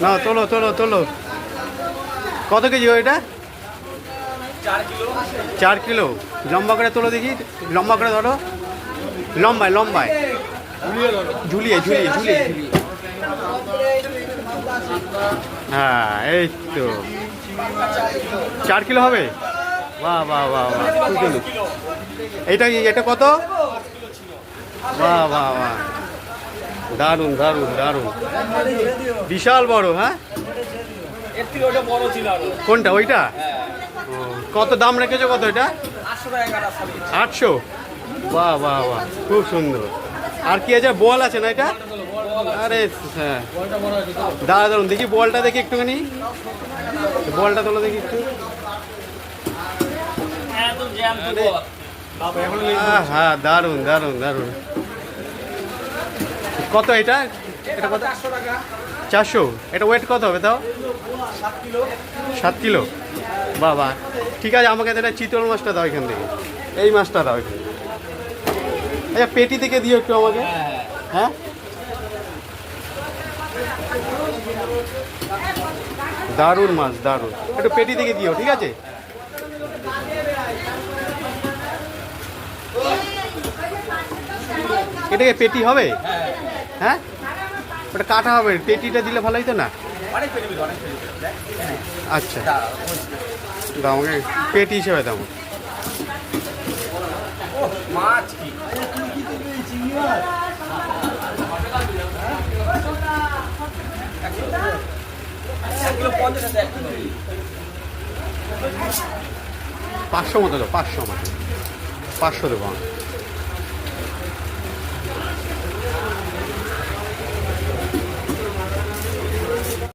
না তোলো তোলো তোলো। কত কেজি এটা? 4 কিলো। লম্বা করে তোলো দেখি, লম্বা করে ধরো, লম্বায় লম্বায় ঝুলিয়ে ঝুলিয়ে ঝুলিয়ে। হ্যাঁ এই তো 4 কিলো হবে। বাহ বাহ বাহ বাহ, খুব সুন্দর। এটা কত? বাহ বাহ বাহ, দারুণ দারুণ দারুণ, বিশাল বড়। হ্যাঁ কোনটা? ওইটা? কত দাম রেখেছো? কত এটা? 800। বাহ বাহ বাহ, খুব সুন্দর। আর কি আছে? বল আছে না এটা? আরে হ্যাঁ, দারুণ। দেখি বলটা দেখি একটুখানি, বলটা তোলো দেখি একটু। হ্যাঁ দারুণ দারুণ দারুণ। কত এটা? এটা কত? 400। এটা ওয়েট কত হবে তাও? 7 কিলো। বাবা ঠিক আছে, আমাকে এটা চিতল মাছটা দাও এখান থেকে, এই মাছটা দাও এখানে। আচ্ছা পেটি থেকে দিও একটু আমাকে। হ্যাঁ দারুণ মাছ, দারুণ। একটু পেটি থেকে দিও, ঠিক আছে? এটাকে পেটি হবে? হ্যাঁ ওটা কাটা হবে, পেটিটা দিলে ভালো হতো না? আচ্ছা দাও আমাকে পেটি হিসেবে দাও। মাছ কি 500 মতো দাও, 500 মতো, 500 দেবো।